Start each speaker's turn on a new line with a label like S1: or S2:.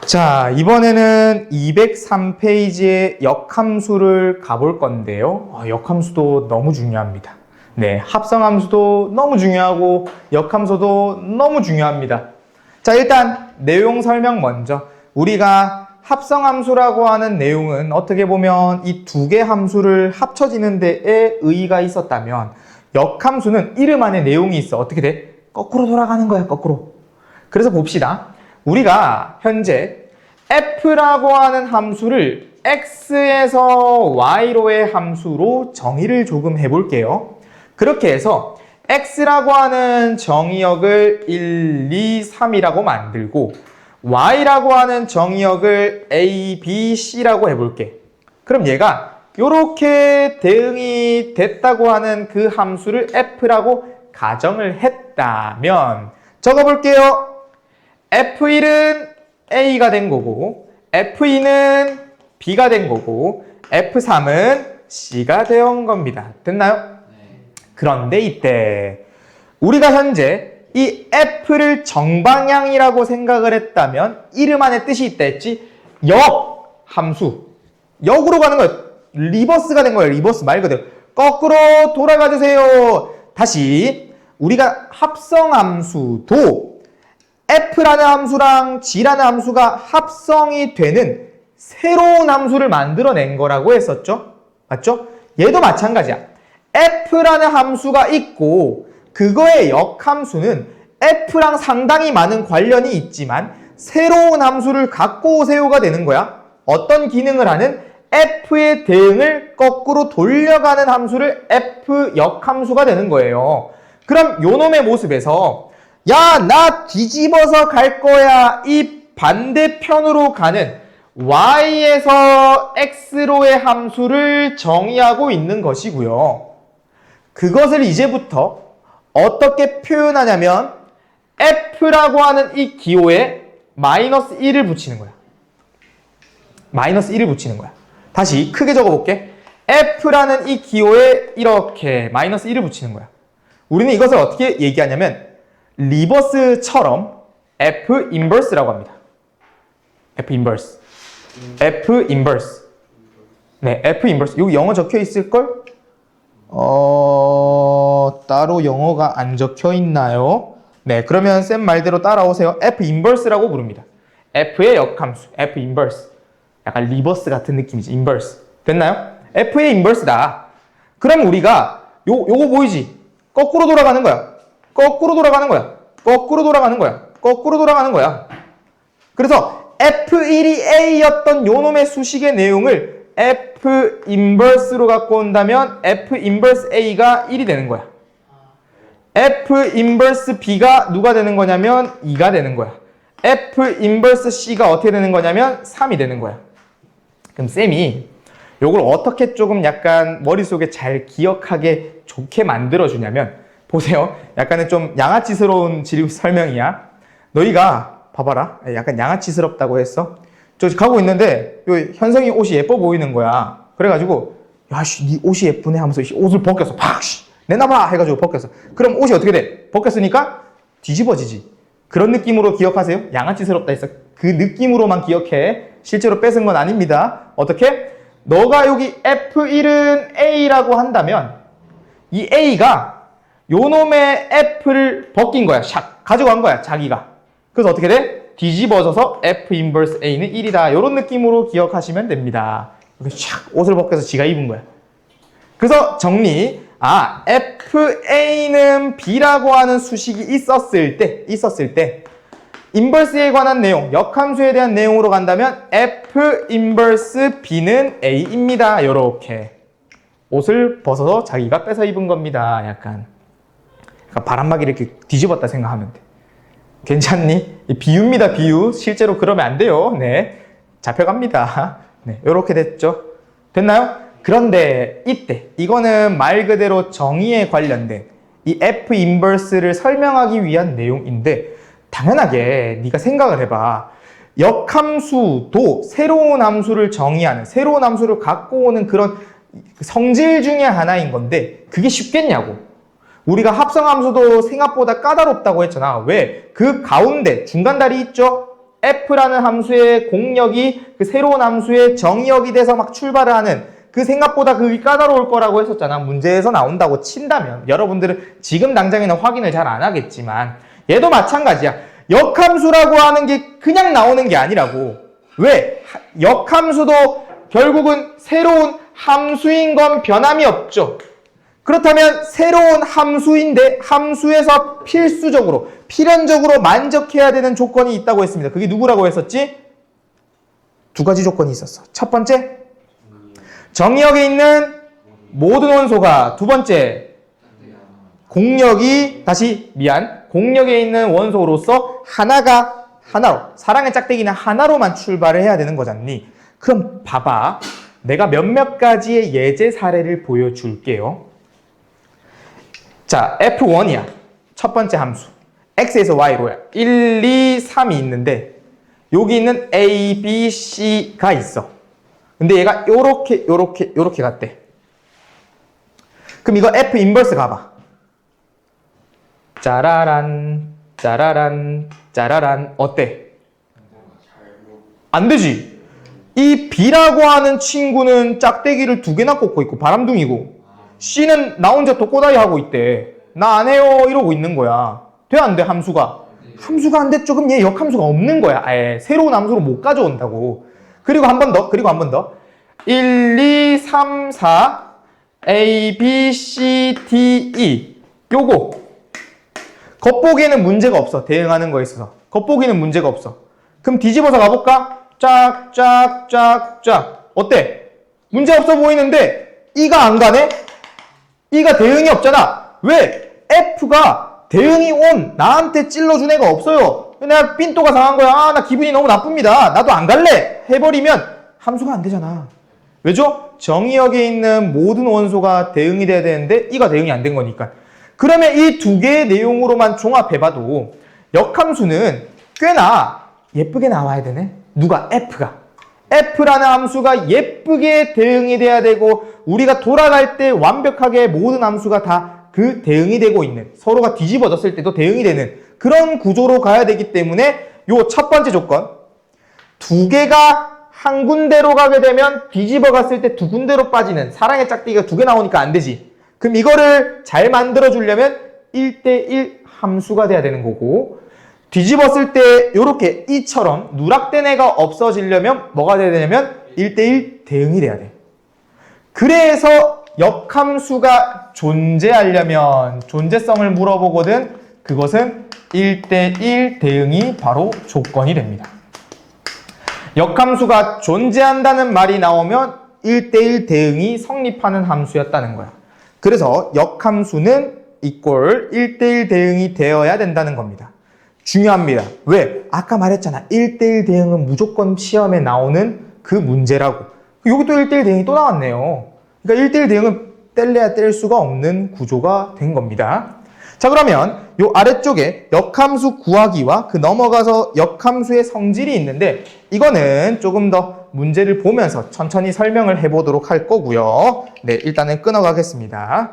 S1: 자, 이번에는 203페이지의 역함수를 가볼 건데요. 역함수도 너무 중요합니다. 네, 합성함수도 너무 중요하고 역함수도 너무 중요합니다. 자, 일단 내용 설명 먼저. 우리가 합성함수라고 하는 내용은 어떻게 보면 이 두 개 함수를 합쳐지는 데에 의의가 있었다면 역함수는 이름 안에 내용이 있어. 어떻게 돼? 거꾸로 돌아가는 거야, 거꾸로. 그래서 봅시다. 우리가 현재 f라고 하는 함수를 x에서 y로의 함수로 정의를 조금 해볼게요. 그렇게 해서 x라고 하는 정의역을 1, 2, 3이라고 만들고 y라고 하는 정의역을 a, b, c라고 해볼게. 그럼 얘가 이렇게 대응이 됐다고 하는 그 함수를 f라고 가정을 했다면 적어볼게요. F1은 A가 된 거고 F2는 B가 된 거고 F3은 C가 된 겁니다. 됐나요? 네. 그런데 이때 우리가 현재 이 F를 정방향이라고 생각을 했다면 이름 안에 뜻이 있다 했지? 역 함수. 역으로 가는 거예요. 리버스가 된 거예요. 리버스 말 그대로. 거꾸로 돌아가 주세요. 다시 우리가 합성함수도 f라는 함수랑 g라는 함수가 합성이 되는 새로운 함수를 만들어낸 거라고 했었죠? 맞죠? 얘도 마찬가지야. f라는 함수가 있고 그거의 역함수는 f랑 상당히 많은 관련이 있지만 새로운 함수를 갖고 오세요가 되는 거야. 어떤 기능을 하는 f의 대응을 거꾸로 돌려가는 함수를 f 역함수가 되는 거예요. 그럼 요놈의 모습에서 야, 나 뒤집어서 갈 거야. 이 반대편으로 가는 y에서 x로의 함수를 정의하고 있는 것이고요. 그것을 이제부터 어떻게 표현하냐면 f라고 하는 이 기호에 마이너스 1을 붙이는 거야. 마이너스 1을 붙이는 거야. 다시 크게 적어볼게. f라는 이 기호에 이렇게 마이너스 1을 붙이는 거야. 우리는 이것을 어떻게 얘기하냐면 리버스처럼 F 인버스라고 합니다. F 인버스. F 인버스. 네, F 인버스. 여기 영어 적혀 있을걸? 따로 영어가 안 적혀 있나요? 네, 그러면 쌤 말대로 따라오세요. F 인버스라고 부릅니다. F의 역함수. F 인버스. 약간 리버스 같은 느낌이지. 인버스. 됐나요? F의 인버스다. 그럼 우리가 요거 보이지? 거꾸로 돌아가는 거야. 거꾸로 돌아가는 거야. 거꾸로 돌아가는 거야. 거꾸로 돌아가는 거야. 그래서 F1이 A였던 요놈의 수식의 내용을 F 인버스로 갖고 온다면 F 인버스 A가 1이 되는 거야. F 인버스 B가 누가 되는 거냐면 2가 되는 거야. F 인버스 C가 어떻게 되는 거냐면 3이 되는 거야. 그럼 쌤이 요걸 어떻게 조금 약간 머릿속에 잘 기억하게 좋게 만들어주냐면 보세요. 약간은 좀 양아치스러운 설명이야. 너희가 봐봐라. 약간 양아치스럽다고 했어. 저 가고 있는데 현성이 옷이 예뻐 보이는 거야. 그래가지고 야씨 네 옷이 예쁘네 하면서 옷을 벗겼어. 팍! 내놔봐! 해가지고 벗겼어. 그럼 옷이 어떻게 돼? 벗겼으니까 뒤집어지지. 그런 느낌으로 기억하세요. 양아치스럽다 했어. 그 느낌으로만 기억해. 실제로 뺏은 건 아닙니다. 어떻게? 너가 여기 F1은 A라고 한다면 이 A가 요놈의 F를 벗긴 거야. 샥 가져간 거야. 자기가. 그래서 어떻게 돼? 뒤집어져서 F 인버스 A는 1이다. 요런 느낌으로 기억하시면 됩니다. 이렇게 샥 옷을 벗겨서 지가 입은 거야. 그래서 정리. FA는 B라고 하는 수식이 있었을 때 인버스에 관한 내용, 역함수에 대한 내용으로 간다면 F 인버스 B는 A입니다. 요렇게. 옷을 벗어서 자기가 뺏어 입은 겁니다. 약간. 바람막이를 이렇게 뒤집었다 생각하면 돼. 괜찮니? 비유입니다, 비유. 실제로 그러면 안 돼요. 네. 잡혀갑니다. 네. 요렇게 됐죠? 됐나요? 그런데 이때, 이거는 말 그대로 정의에 관련된 이 F 인버스를 설명하기 위한 내용인데, 당연하게 네가 생각을 해봐. 역함수도 새로운 함수를 정의하는, 새로운 함수를 갖고 오는 그런 성질 중에 하나인 건데, 그게 쉽겠냐고. 우리가 합성함수도 생각보다 까다롭다고 했잖아. 왜? 그 가운데 중간다리 있죠? f라는 함수의 공역이 그 새로운 함수의 정의역이 돼서 막 출발을 하는 그 생각보다 그게 까다로울 거라고 했었잖아. 문제에서 나온다고 친다면 여러분들은 지금 당장에는 확인을 잘 안 하겠지만 얘도 마찬가지야. 역함수라고 하는 게 그냥 나오는 게 아니라고. 왜? 역함수도 결국은 새로운 함수인 건 변함이 없죠. 그렇다면 새로운 함수인데 함수에서 필수적으로 필연적으로 만족해야 되는 조건이 있다고 했습니다. 그게 누구라고 했었지? 두 가지 조건이 있었어. 첫 번째, 정의역에 있는 모든 원소가, 두 번째, 공역에 있는 원소로서 하나로, 사랑의 짝대기는 하나로만 출발을 해야 되는 거잖니. 그럼 봐봐. 내가 몇몇 가지의 예제 사례를 보여줄게요. 자, F1이야. 첫 번째 함수. X에서 Y로야. 1, 2, 3이 있는데 여기 있는 A, B, C가 있어. 근데 얘가 요렇게 갔대. 그럼 이거 F 인버스 가봐. 짜라란, 짜라란, 짜라란. 어때? 안 되지? 이 B라고 하는 친구는 짝대기를 두 개나 꽂고 있고 바람둥이고 C는 나 혼자 독고다이 하고 있대. 나 안 해요 이러고 있는 거야. 돼 안 돼? 함수가 안 됐죠. 그럼 얘 역함수가 없는 거야. 아예 새로운 함수로 못 가져온다고. 그리고 한 번 더. 1, 2, 3, 4 A, B, C, D, E 요거 겉보기에는 문제가 없어. 대응하는 거에 있어서 겉보기에는 문제가 없어. 그럼 뒤집어서 가볼까? 쫙 어때? 문제 없어 보이는데 E가 안 가네? E가 대응이 없잖아. 왜? F가 대응이 온 나한테 찔러준 애가 없어요. 내가 삔또가 상한 거야. 아, 나 기분이 너무 나쁩니다. 나도 안 갈래 해버리면 함수가 안 되잖아. 왜죠? 정의역에 있는 모든 원소가 대응이 돼야 되는데 E가 대응이 안 된 거니까. 그러면 이 두 개의 내용으로만 종합해봐도 역함수는 꽤나 예쁘게 나와야 되네. 누가? F가. F라는 함수가 예쁘게 대응이 돼야 되고 우리가 돌아갈 때 완벽하게 모든 함수가 다 그 대응이 되고 있는, 서로가 뒤집어졌을 때도 대응이 되는 그런 구조로 가야 되기 때문에 요 첫 번째 조건, 두 개가 한 군데로 가게 되면 뒤집어 갔을 때 두 군데로 빠지는 사랑의 짝대기가 두 개 나오니까 안 되지. 그럼 이거를 잘 만들어 주려면 1대1 함수가 돼야 되는 거고, 뒤집었을 때 이렇게 이처럼 누락된 애가 없어지려면 뭐가 돼야 되냐면 1대1 대응이 돼야 돼. 그래서 역함수가 존재하려면 존재성을 물어보거든. 그것은 1대1 대응이 바로 조건이 됩니다. 역함수가 존재한다는 말이 나오면 1대1 대응이 성립하는 함수였다는 거야. 그래서 역함수는 이꼴 1대1 대응이 되어야 된다는 겁니다. 중요합니다. 왜? 아까 말했잖아. 1대1 대응은 무조건 시험에 나오는 그 문제라고. 여기 또 1대1 대응이 또 나왔네요. 그러니까 1대1 대응은 뗄래야 뗄 수가 없는 구조가 된 겁니다. 자, 그러면 요 아래쪽에 역함수 구하기와 그 넘어가서 역함수의 성질이 있는데 이거는 조금 더 문제를 보면서 천천히 설명을 해보도록 할 거고요. 네, 일단은 끊어가겠습니다.